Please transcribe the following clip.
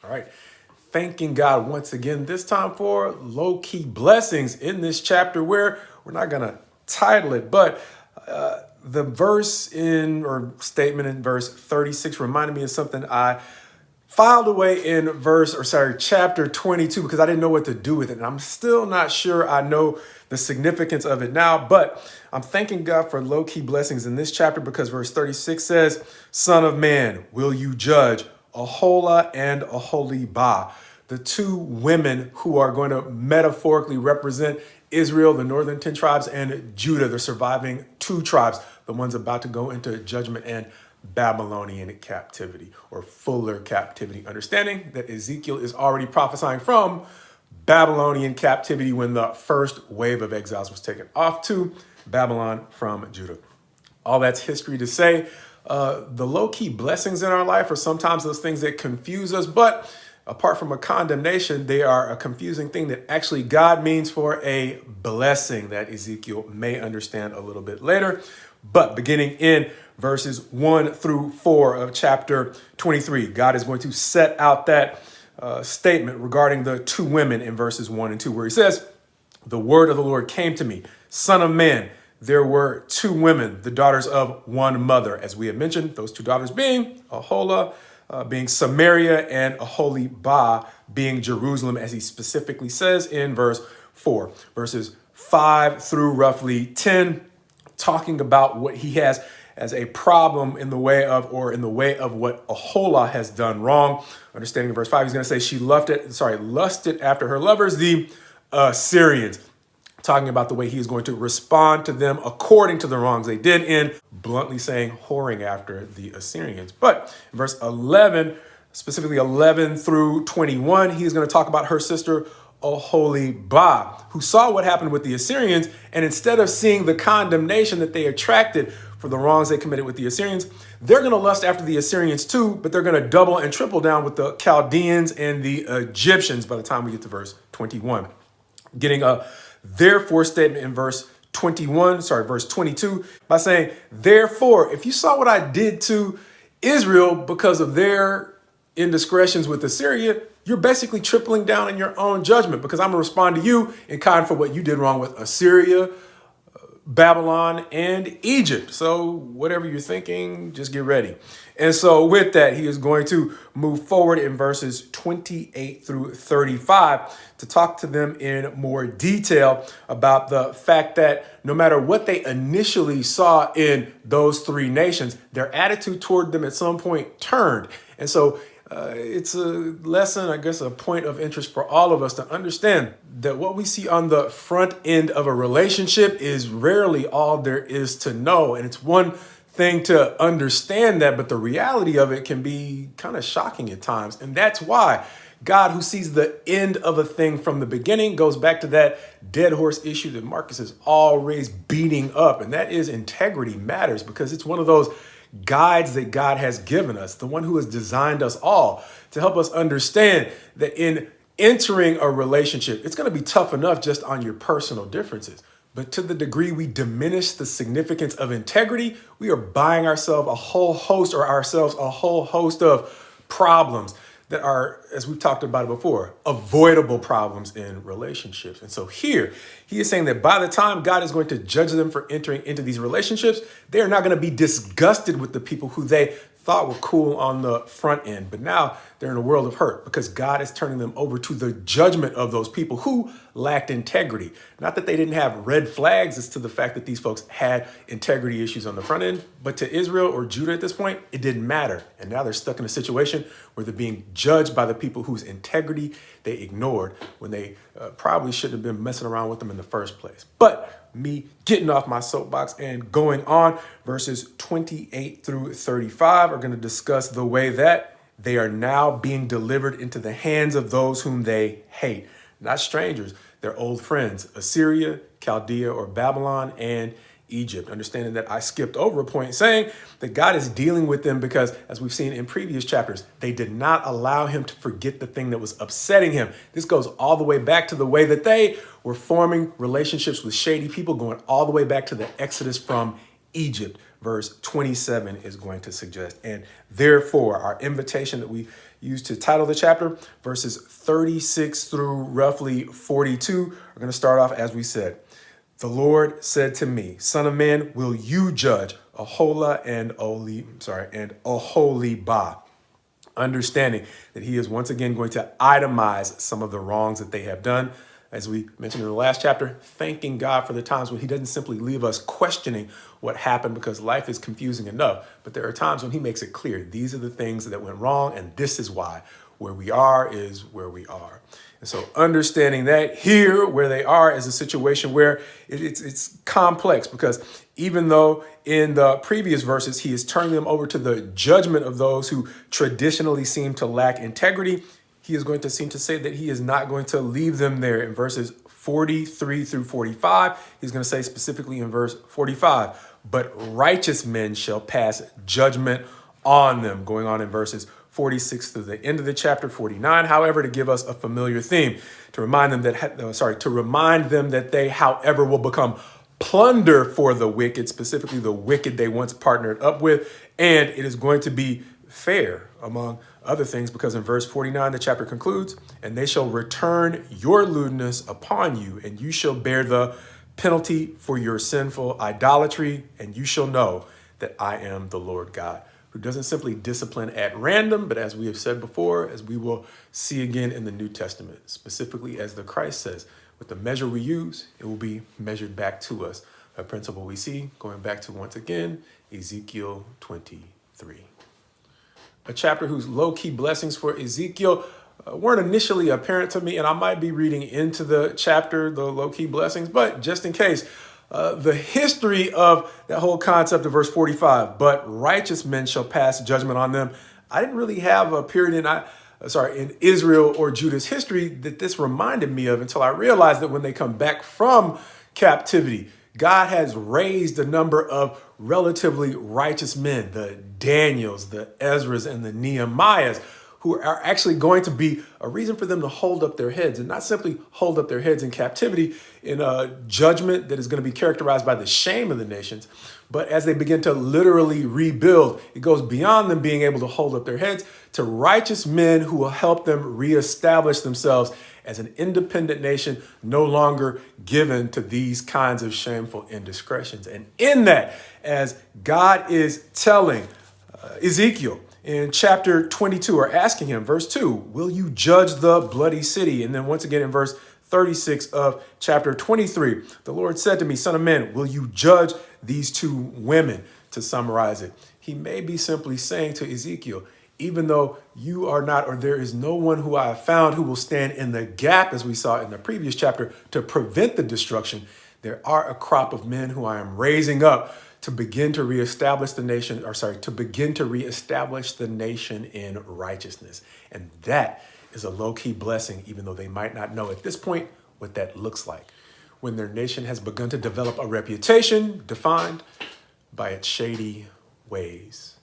All right. Thanking God once again, this time for low-key blessings in this chapter where we're not going to title it, but the verse in or statement in verse 36 reminded me of something I filed away in chapter 22 because I didn't know what to do with it. And I'm still not sure I know the significance of it now, but I'm thanking God for low-key blessings in this chapter because verse 36 says, "Son of man, will you judge Aholah and Aholibah?" The two women who are going to metaphorically represent Israel, the northern 10 tribes, and Judah, the surviving 2 tribes, the ones about to go into judgment and Babylonian captivity or fuller captivity. Understanding that Ezekiel is already prophesying from Babylonian captivity when the first wave of exiles was taken off to Babylon from Judah. All that's history to say. The low-key blessings in our life are sometimes those things that confuse us, but apart from a condemnation, they are a confusing thing that actually God means for a blessing that Ezekiel may understand a little bit later. But beginning in verses 1 through 4 of chapter 23, God is going to set out that statement regarding the 2 women in verses 1 and 2, where he says, "The word of the Lord came to me, son of man, there were 2 women, the daughters of one mother." As we have mentioned, those 2 daughters being Aholah, being Samaria, and Aholibah being Jerusalem, as he specifically says in verse 4. Verses 5 through roughly 10, talking about what he has as a problem in the way of what Aholah has done wrong. Understanding verse 5, he's going to say she lusted after her lovers, the Assyrians. Talking about the way he is going to respond to them according to the wrongs they did in bluntly saying whoring after the Assyrians. But in verse 11, specifically 11 through 21, he's going to talk about her sister Aholibah, who saw what happened with the Assyrians, and instead of seeing the condemnation that they attracted for the wrongs they committed with the Assyrians, they're going to lust after the Assyrians too, but they're going to double and triple down with the Chaldeans and the Egyptians by the time we get to verse 21. Getting a therefore statement in verse 22, by saying, "Therefore, if you saw what I did to Israel because of their indiscretions with Assyria, you're basically tripling down in your own judgment because I'm going to respond to you in kind for what you did wrong with Assyria, Babylon, and Egypt. So whatever you're thinking, just get ready." And so with that, he is going to move forward in verses 28 through 35 to talk to them in more detail about the fact that no matter what they initially saw in those 3 nations, their attitude toward them at some point turned. And so it's a lesson, I guess, a point of interest for all of us to understand that what we see on the front end of a relationship is rarely all there is to know. And it's one thing to understand that, but the reality of it can be kind of shocking at times. And that's why God, who sees the end of a thing from the beginning, goes back to that dead horse issue that Marcus is always beating up. And that is integrity matters, because it's one of those guides that God has given us, the one who has designed us all to help us understand that in entering a relationship, it's going to be tough enough just on your personal differences. But to the degree we diminish the significance of integrity, we are buying ourselves a whole host of problems that are, as we've talked about it before, avoidable problems in relationships. And so here, he is saying that by the time God is going to judge them for entering into these relationships, they are not going to be disgusted with the people who they thought were cool on the front end. But now they're in a world of hurt because God is turning them over to the judgment of those people who lacked integrity. Not that they didn't have red flags as to the fact that these folks had integrity issues on the front end, but to Israel or Judah at this point, it didn't matter. And now they're stuck in a situation where they're being judged by the people whose integrity they ignored when they probably shouldn't have been messing around with them in the first place. But me getting off my soapbox and going on, verses 28 through 35 are going to discuss the way that they are now being delivered into the hands of those whom they hate. Not strangers, they're old friends, Assyria, Chaldea, or Babylon, and Egypt. Understanding that I skipped over a point saying that God is dealing with them because, as we've seen in previous chapters, they did not allow him to forget the thing that was upsetting him. This goes all the way back to the way that they were forming relationships with shady people, going all the way back to the Exodus from Egypt. Verse 27 is going to suggest. And therefore, our invitation that we used to title the chapter. Verses 36 through roughly 42 are going to start off as we said. The Lord said to me, Son of man, will you judge Aholah and Oholibah? Understanding that he is once again going to itemize some of the wrongs that they have done. As we mentioned in the last chapter, thanking God for the times when he doesn't simply leave us questioning what happened because life is confusing enough. But there are times when he makes it clear, these are the things that went wrong and this is why. Where we are is where we are. And so understanding that here, where they are, is a situation where it's complex because even though in the previous verses, he is turning them over to the judgment of those who traditionally seem to lack integrity, he is going to seem to say that he is not going to leave them there. In verses 43 through 45, he's going to say specifically in verse 45, but righteous men shall pass judgment on them. Going on in verses 46 through the end of the chapter 49, however, to give us a familiar theme, to remind them that they, however, will become plunder for the wicked, specifically the wicked they once partnered up with, and it is going to be fair, among other things, because in verse 49, the chapter concludes, and they shall return your lewdness upon you, and you shall bear the penalty for your sinful idolatry, and you shall know that I am the Lord God, who doesn't simply discipline at random, but as we have said before, as we will see again in the New Testament, specifically as the Christ says, with the measure we use, it will be measured back to us. A principle we see going back to, once again, Ezekiel 23. A chapter whose low-key blessings for Ezekiel weren't initially apparent to me, and I might be reading into the chapter, the low-key blessings, but just in case, the history of that whole concept of verse 45, but righteous men shall pass judgment on them. I didn't really have a period in Israel or Judah's history that this reminded me of until I realized that when they come back from captivity, God has raised a number of relatively righteous men, the Daniels, the Ezras, and the Nehemiahs, who are actually going to be a reason for them to hold up their heads, and not simply hold up their heads in captivity in a judgment that is going to be characterized by the shame of the nations, but as they begin to literally rebuild, it goes beyond them being able to hold up their heads to righteous men who will help them reestablish themselves as an independent nation, no longer given to these kinds of shameful indiscretions. And in that, as God is telling Ezekiel in chapter 22, or asking him, verse 2, will you judge the bloody city? And then once again in verse 36 of chapter 23, the Lord said to me, Son of man, will you judge these two women? To summarize it, he may be simply saying to Ezekiel, even though you are not, or there is no one who I have found who will stand in the gap, as we saw in the previous chapter, to prevent the destruction, there are a crop of men who I am raising up to begin to reestablish the nation, in righteousness. And that is a low-key blessing, even though they might not know at this point what that looks like. When their nation has begun to develop a reputation defined by its shady ways.